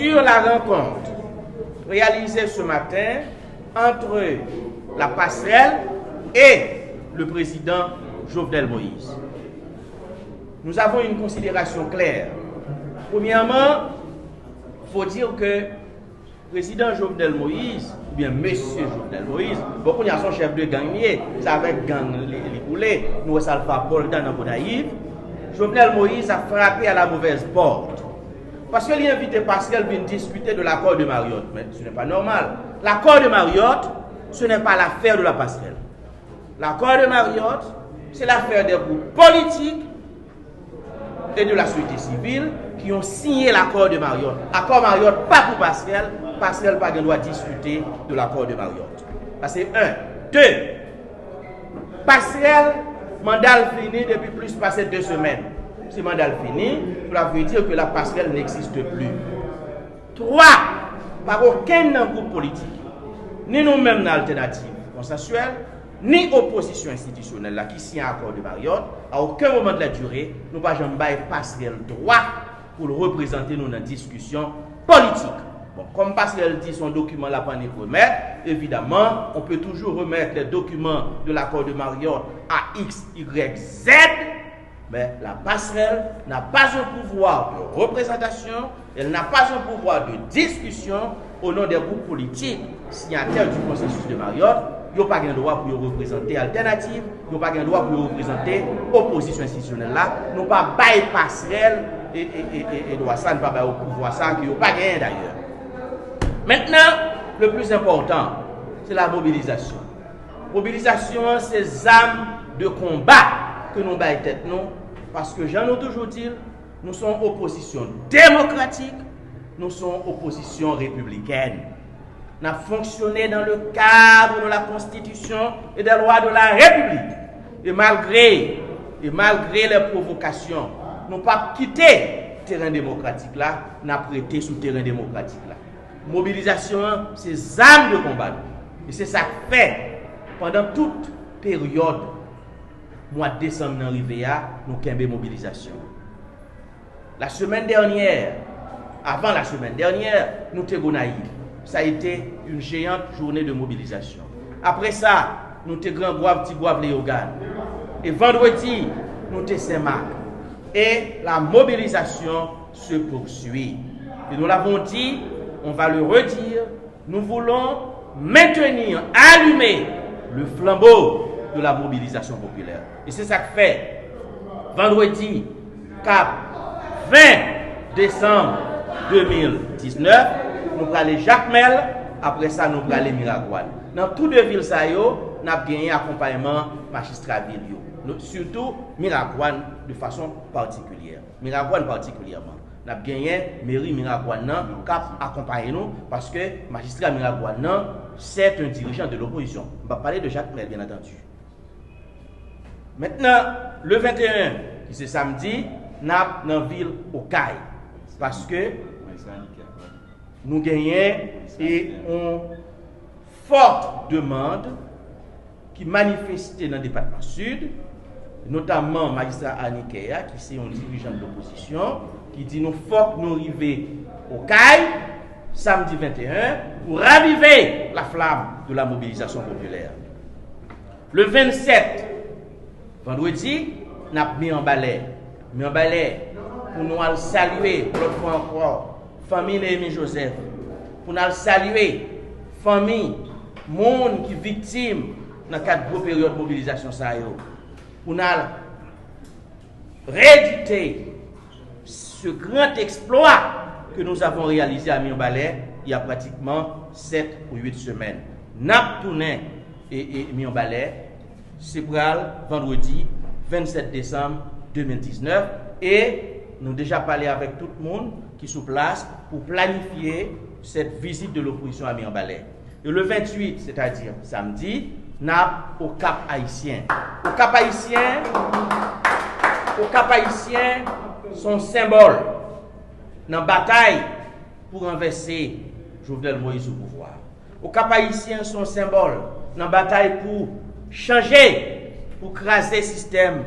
Sur la rencontre réalisée ce matin entre la passerelle et le président Jovenel Moïse, nous avons une considération claire. Premièrement, il faut dire que le président Jovenel Moïse, ou bien monsieur Jovenel Moïse, beaucoup de son chef de gang, ça avec gang les boulets, nous ça le fait Paul dans Bonaïve. Jovenel Moïse a frappé à la mauvaise porte. Parce que l'invité Pascal vient discuter de l'accord de Mariotte. Mais ce n'est pas normal. L'accord de Mariotte, ce n'est pas l'affaire de la passerelle. L'accord de Mariotte, c'est l'affaire des groupes politiques et de la société civile qui ont signé l'accord de Mariotte. Accord Mariotte, pas pour Pascal. Pascal pas de droit discuter de l'accord de Mariotte. C'est un. Deux. Pascal, mandat fini depuis plus passé 2 semaines. Si mandat fini, cela veut dire que la passerelle n'existe plus. 3. Par aucun groupe politique, ni nous-mêmes dans l'alternative consensuelle, ni opposition institutionnelle là, qui signe un accord de Mariotte, à aucun moment de la durée, nous n'avons jamais passerelle droit pour le représenter nous dans la discussion politique. Bon, comme passerelle dit son document là pas nous remettre, évidemment, on peut toujours remettre les documents de l'accord de Mariotte à X, Y, Z. Mais la passerelle n'a pas un pouvoir de représentation, elle n'a pas un pouvoir de discussion au nom des groupes politiques signataires du consensus de Mariotte. Ils n'ont pas de droit pour représenter alternative, ils n'ont pas de droit pour représenter opposition institutionnelle là. Nous pas bail passerelle et droit ça, ne pas bail au pouvoir ça, qui n'ont pas gagné d'ailleurs. Maintenant, le plus important, c'est la mobilisation. Mobilisation, c'est âmes de combat que nous baillons tête nous. Parce que j'en ai toujours dit, nous sommes opposition démocratique, nous sommes opposition républicaine. Nous avons fonctionné dans le cadre de la Constitution et des lois de la République. Et malgré les provocations, nous n'avons pas quitté le terrain démocratique là, nous avons prêté sur le terrain démocratique là. Mobilisation, c'est armes de combat. Et c'est ça que fait pendant toute période. Mois de décembre, nous arrivons nous avons une mobilisation. La semaine dernière, avant la semaine dernière, nous avons naïf. Ça a été une géante journée de mobilisation. Après ça, nous avons grand bois, petit bois, Léogane. Et vendredi, nous avons Saint-Marc. Et la mobilisation se poursuit. Et nous l'avons dit, on va le redire, nous voulons maintenir, allumer le flambeau de la mobilisation populaire. Et c'est ça que fait vendredi 20 décembre 2019, nous allons aller Jacmel, après ça nous allons aller Miragouane. Dans toutes les villes, nous avons gagné accompagnement magistrat ville, surtout Miragouane de façon particulière. Miragouane particulièrement. Nous avons gagné mairie Miragouane qui accompagne nous parce que magistrat Miragouane c'est un dirigeant de l'opposition. On va parler de Jacmel bien entendu. Maintenant, le 21, qui c'est samedi, nous sommes dans la ville au Caille. Parce que nous gagnons et une forte demande qui manifestait dans le département sud, notamment magistrat Anikea, qui est un dirigeant de l'opposition, qui dit nous faut que nous arrivions au Caille, samedi 21, pour raviver la flamme de la mobilisation populaire. Le 27, vendredi, nous avons mis en balai. Pour nous saluer, l'autre fois encore, famille Néhémie Joseph. Pour nous saluer, famille, monde qui est victime dans le cadre de la période de mobilisation. Pour nous rééditer ce grand exploit que nous avons réalisé à Mionbalais il y a pratiquement 7 ou 8 semaines. Nous avons tourné et Mionbalais. C'est pour vendredi 27 décembre 2019 et nous avons déjà parlé avec tout le monde qui est sur place pour planifier cette visite de l'opposition à Mirbalais. Et le 28, c'est-à-dire samedi, nous avons au Cap Haïtien. Au Cap Haïtien, son symbole dans la bataille pour renverser Jovenel Moïse au pouvoir. Au Cap Haïtien, son symbole dans la bataille pour changer, pour craser le système,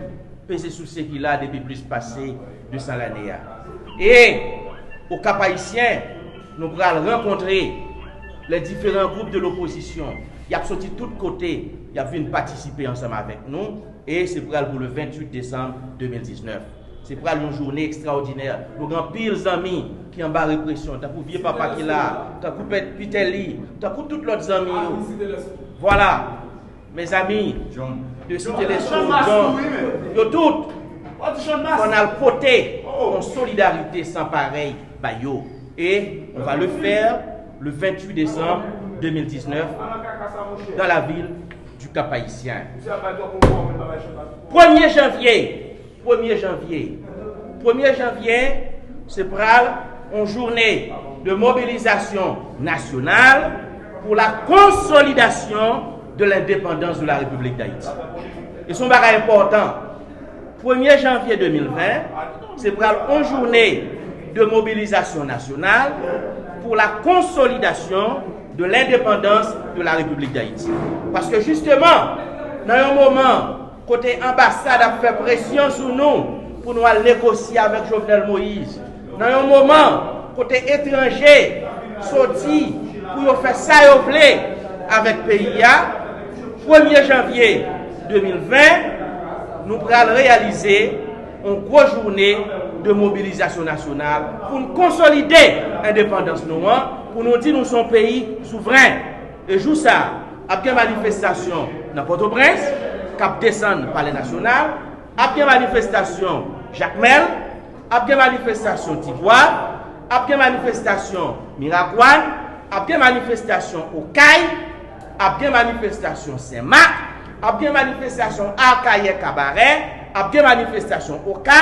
peser sous ce qu'il a depuis plus passé de 100 années. Et au Cap Haïtien, nous allons rencontrer les différents groupes de l'opposition. Il a sorti de tous côtés, il a venu participer ensemble avec nous et c'est pour le 28 décembre 2019. C'est pour une journée extraordinaire. Nous avons pile d'amis qui ont bas répression. T'as pour vieux papa qui est là, t'as pour Pitelli, t'as pour tous les amis. Voilà, mes amis, de citer les choses, yo tout, on a le poté en solidarité sans pareil, et on va le faire le 28 décembre 2019 dans la ville du Cap-Haïtien. 1er janvier, c'est pour une journée de mobilisation nationale pour la consolidation de l'indépendance de la République d'Haïti. Et son bagage important, 1er janvier 2020, c'est pour une journée de mobilisation nationale pour la consolidation de l'indépendance de la République d'Haïti. Parce que justement, dans un moment, côté ambassade a fait pression sur nous pour nous aller négocier avec Jovenel Moïse. Dans un moment, côté étranger, sorti pour faire ça avec PIA, 1er janvier 2020, nous allons réaliser une grosse journée de mobilisation nationale pour nous consolider l'indépendance pour nous dire que nous sommes un pays souverain. Et jour ça, après une manifestation dans Port-au-Prince, cap descendre par les nationales, après une manifestation Jacques Mel, après une manifestation Tivoire, après une manifestation Miracoine, après une manifestation au Caille, après une manifestation Saint-Marc, après une manifestation Arcaïe Cabaret, après une manifestation au Cap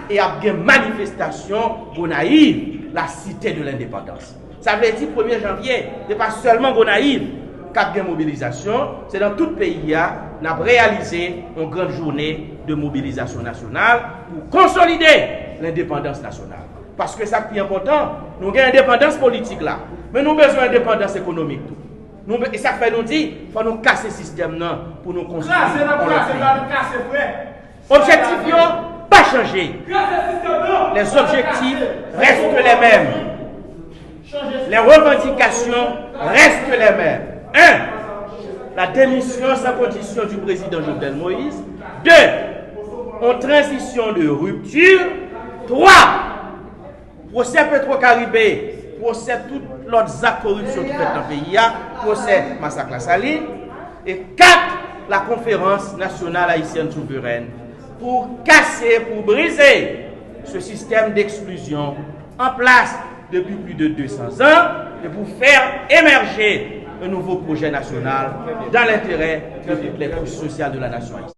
et après une manifestation Gonaïve, la cité de l'indépendance. Ça veut dire 1er janvier, ce n'est pas seulement Gonaïve qui a une mobilisation, c'est dans tout le pays qu'on a réalisé une grande journée de mobilisation nationale pour consolider l'indépendance nationale. Parce que ça qui est important, nous avons une indépendance politique là, mais nous avons besoin d'indépendance économique. Et ça fait nous dire qu'il faut nous casser ce système pour nous construire. Objectifs n'ont pas changé. Les objectifs restent les mêmes. Les revendications restent les mêmes. 1. La démission sans condition du président Jovenel Moïse. 2. En transition de rupture. 3. Procès Petro-Caribé. Procès toutes les actes de corruption qui fait dans le pays. Procès Massacre la Saline. Et 4. La conférence nationale haïtienne souveraine. Pour casser, pour briser ce système d'exclusion en place depuis plus de 200 ans et pour faire émerger un nouveau projet national dans l'intérêt de toutes les couches sociales de la nation haïtienne.